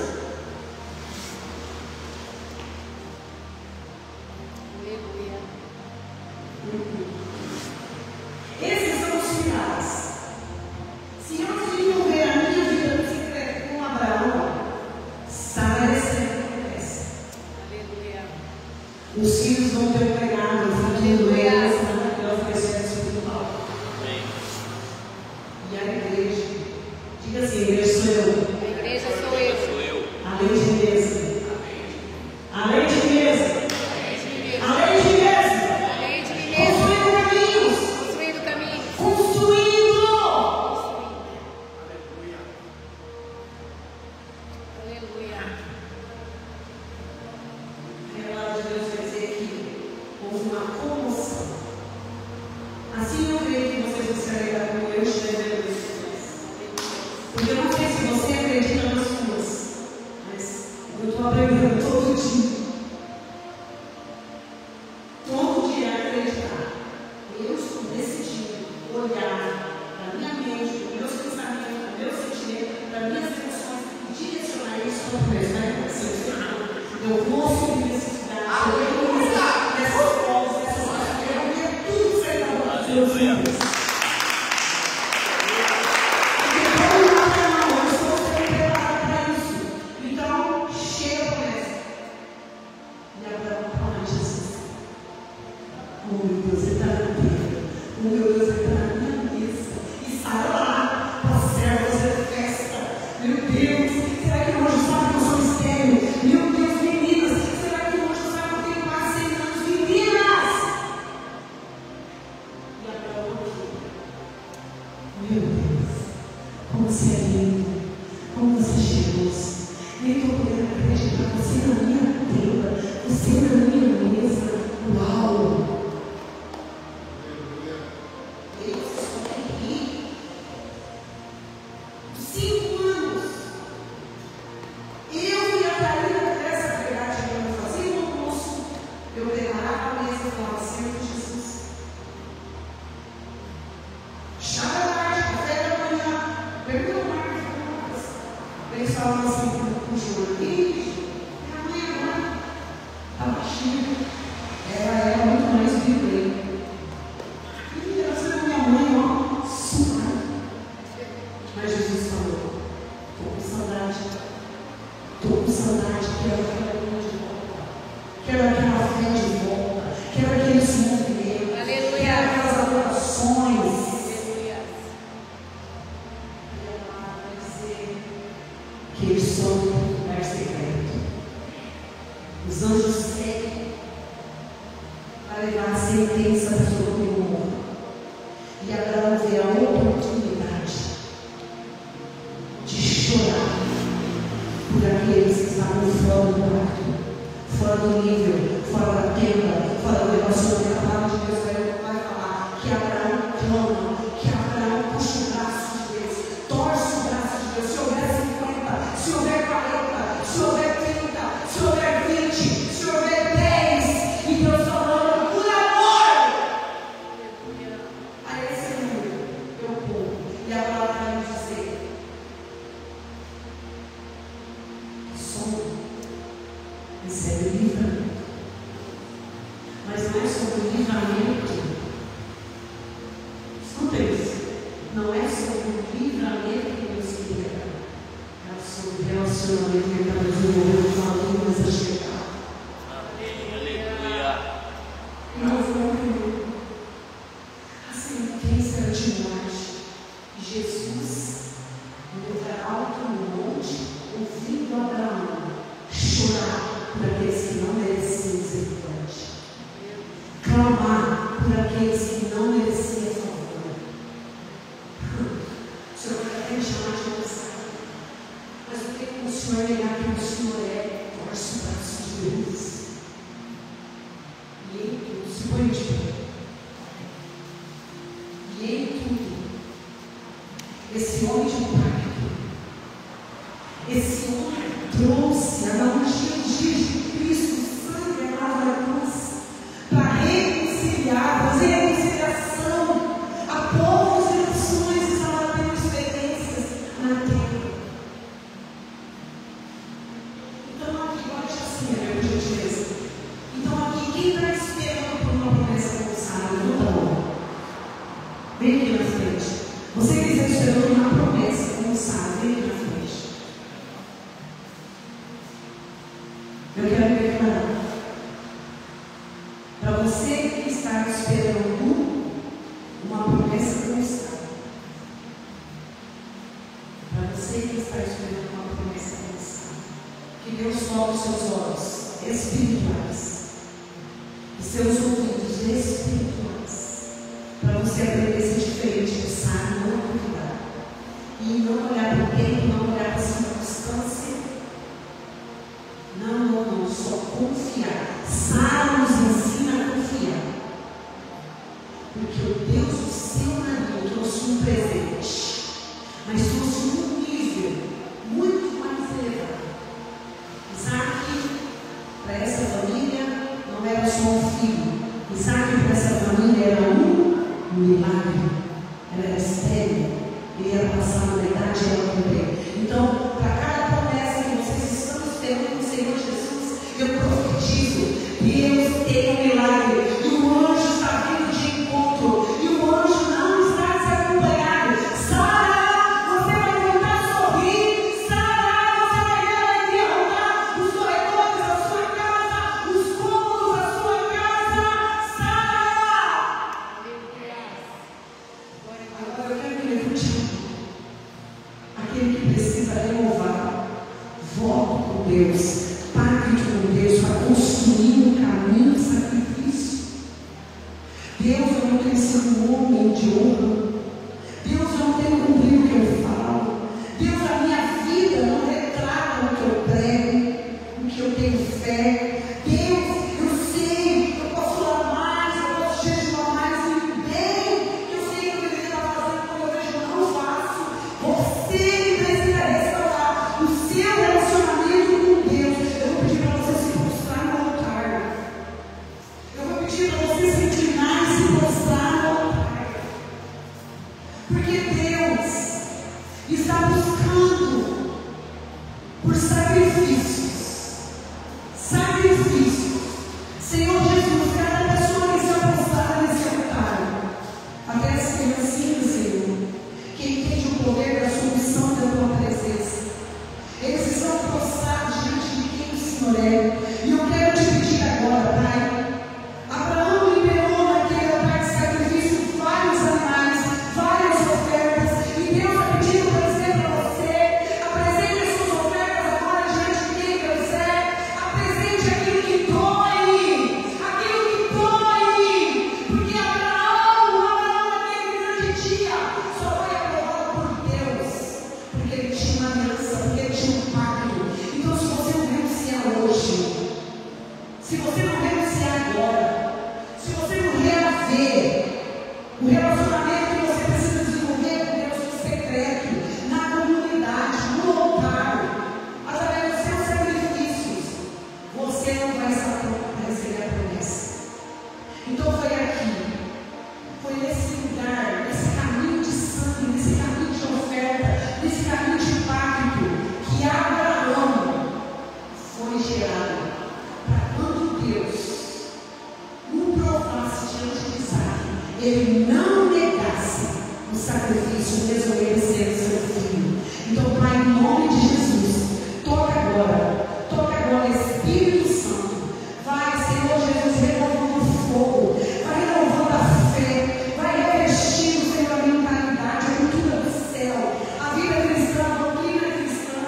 Aleluia. Esses são os finais. Se eu desenvolver a minha vida no secreto com Abraão, Sara recebe a promessa. Aleluia. Os filhos vão ter pregado, o filho do Elias, maravilhosa pessoa espiritual. Amém. E a igreja, diga assim: a igreja sou eu. A igreja sou eu. Sou eu. Além de mesa. Além de mesa. Além de mim mesmo. Além de mesa. Além de mim mesmo. Construindo caminhos. Construindo caminho. Construindo. Aleluia. A palavra de Deus vai dizer que houve uma comoção. Assim eu creio que vocês vão se alegrar como eu estiver vendo isso. Porque eu não sei se você acredita nas suas, mas eu estou aprendendo todo dia. Todo dia a acreditar. Eu estou decidindo olhar para a minha mente, para os meus pensamentos, para o meu sentimento, para as minhas emoções e direcionar isso para o mesmo. Eu vou subir necessidade, eu vou usar essas coisas, essas coisas, eu vou ver tudo sair da boca dos meus filhos. Porque quando não está na mão, eu estou sendo preparado para isso. Então, chega com essa. E Abraão fala Jesus. Oh meu Deus, ele está na terra. Oh meu Deus, ele está na minha mesa. E sai lá para as servas da festa. Meu Deus, será que hoje sabe que eu sou estéril? Meu Deus, meninas, será que hoje sabe que eu tenho quase 100 anos? Meninas! E Abraão aqui. Meu Deus, como você é lindo, como você é cheiroso. Nem estou podendo acreditar, você na minha tenda, você na minha mesa. Uau! para levar a sentença sobre o mundo. E Abraão vê a oportunidade de chorar por aqueles que estavam fora do pacto, fora do nível, fora da tenda, fora do relacionamento. A palavra de Deus vai falar que Abraão clama, que Abraão puxa o braço de Deus, torce o braço de Deus. Se houver 50, se houver 40, se houver 30, se houver 20, se houver 10, e Deus falando por amor a esse número, eu vou. E a palavra vai nos dizer: som recebe livramento. Mas não é sobre o livramento. Escuta isso. Não é sobre o livramento que Deus queria dar. É sobre o relacionamento que Ele está desenvolvendo com a língua a chegar. Aleluia. E nós vamos ver a sentença de morte. Jesus, no lugar alto no monte, ouvindo Abraão chorar por aqueles que não mereciam misericórdia, clamar por aqueles que não mereciam favor. O Senhor vai até me chamar de moçada, mas o que o Senhor negar que o Senhor é? Torce o braço de Deus. E em tudo, se põe de pé. E em tudo, esse homem de pacto, esse homem trouxe a analogia dos dias de Cristo, o sangue derramado na cruz, para reconciliar, fazer reconciliação a povos e nações que estavam tendo experiências na terra. Então aqui, olha assim, por gentileza. Então aqui, quem está esperando por uma promessa alcançada? Levanta a mão. Vem aqui na frente. Você que está esperando por uma promessa alcançada, vem aqui na frente. Eu quero me declarar. Para você que está esperando uma promessa alcançada. Para você que está esperando uma promessa alcançada. Que Deus volte os seus olhos espirituais e seus ouvidos espirituais, para você aprender a ser diferente, pensar, não duvidar, e não olhar para o tempo, não olhar para a circunstância, não, só confiar. Sara nos ensina a confiar, porque o Deus do seu nariz trouxe um presente, mas trouxe um nível muito mais elevado. Isaac, para essa família, não era só um filho. Isaac, para essa família, era um milagre. Ela era estéril, ele era passado da idade, ela também. Então, para cada promessa que vocês estão esperando no Senhor Jesus, eu profetizo: Deus tem um milagre. E o anjo está vindo de encontro. E o anjo não está desacompanhado. Sara, você vai voltar a sorrir. Sara, você vai ver a alegria voltar. Os corredores da sua casa, os cômodos da sua casa. Sara! Agora eu quero que levante aquele que precisa renovar voto com Deus, pacto com Deus, para construir um caminho de sacrifício. Deus, eu não tenho sido um homem de honra. Deus, eu não tenho cumprido o que eu falo. Deus, a minha vida não retrata o que eu prego, o que eu tenho fé. Deus, eu sei, eu posso falar mais, eu posso jejuar mais, e bem que eu sei que eu deveria estar fazendo, quando eu vejo não faço. Você que precisa restaurar o seu relacionamento com Deus. Eu vou pedir para você se prostrar no altar. Eu vou pedir para você se inclinar e se prostrar no altar. ele não negasse o sacrifício, mesmo ele sendo seu filho. Então, Pai, em nome de Jesus, toca agora, Espírito Santo, vai, Senhor Jesus, renovando o fogo, vai renovando a fé, vai revestindo, Senhor, a mentalidade, a cultura do céu, a vida cristã, a doutrina cristã,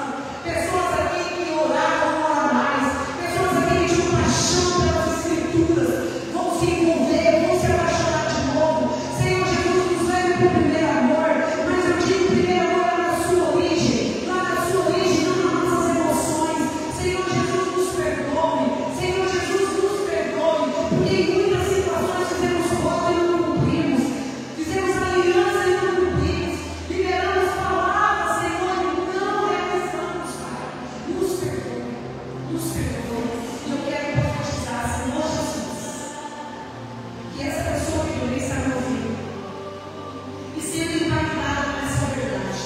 pessoas aqui que oravam, não oram mais, pessoas aqui que tinham paixão pelas Escrituras, vão se envolver, vão se apaixonar de novo. Senhor Jesus, nos leve para o primeiro amor, mas eu digo primeiro amor lá na sua origem, não nas nossas emoções. Senhor Jesus, nos perdoe, Senhor Jesus, nos perdoe, porque em muitas situações fizemos voto e não cumprimos, fizemos aliança e não cumprimos, liberamos palavras, Senhor, e não realizamos, Pai. Nos perdoe, nos perdoe. E eu quero profetizar, Senhor Jesus, que essa pessoa que também está me ouvindo e sendo impactada por essa verdade,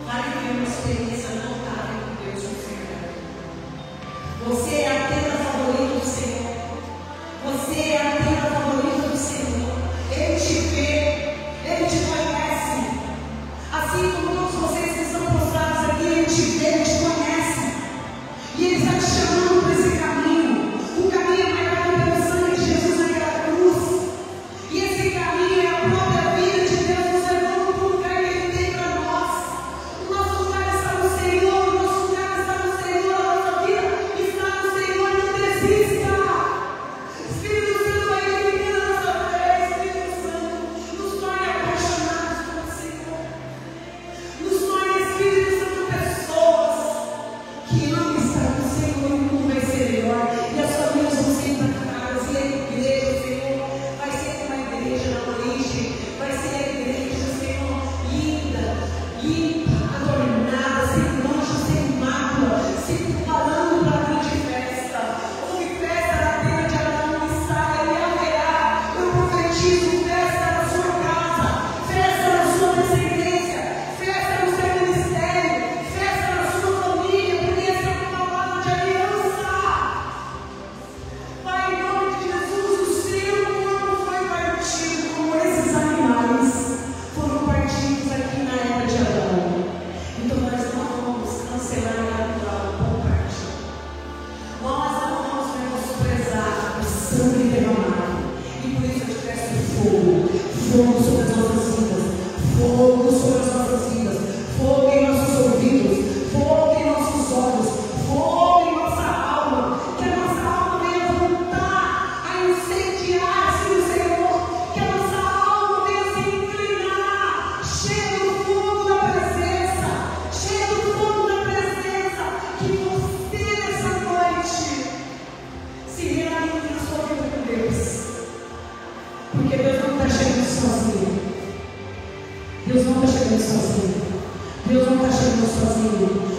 vai viver uma experiência notável com Deus no Senhor. Você é a tenda favorita do Senhor. Você é a tenda favorita do Senhor. Ele te vê, Ele te conhece. Assim como todos vocês que estão postados aqui, Ele te vê, Ele te conhece. E Ele está te chamando para esse caminho. O caminho é marcado pelo sangue de Jesus naquela cruz. E esse caminho é a própria vida de Deus nos levando para o lugar que Ele tem para nós. O nosso lugar está no Senhor, o nosso lugar está no Senhor, a nossa vida está no Senhor. Não desista. Espírito Santo, vai edificando a nossa fé. Espírito Santo, nos torne apaixonados pelo Senhor. Nos torne, Espírito Santo, pessoas que amam estar no Senhor, e o mundo vai ser melhor, e as famílias vão ser impactadas, e a igreja, Senhor, vai ser uma igreja na origem, vai ser a igreja, Senhor, limpa, adornada, sem mancha, sem mácula, se preparando para a grande festa. Houve festa na tenda de Abraão e Sara, e haverá, eu profetizo, festa na sua casa, festa na sua descendência, festa no seu ministério, festa na sua família, porque essa é uma palavra de aliança. Pai, em nome de Jesus, o seu corpo foi partido como esses animais foram partidos aqui na era de Abraão. Então nós não vamos cancelar a natural por parte. Nós não vamos menosprezar o sangue derramado. E por isso eu te peço fogo, fogo sobre as nossas vidas, fogo sobre as nossas vidas, fogo em nossos ouvidos, fogo em nossos olhos, fogo em nossa alma, que a nossa alma venha voltar a incendiar-se no Senhor, que a nossa alma venha se inclinar, cheia do fogo da presença, cheia do fogo da presença, que você nessa noite se realize na sua vida com Deus, porque Deus não está chegando sozinho. Deus não está chegando sozinho. Deus não está chegando sozinho.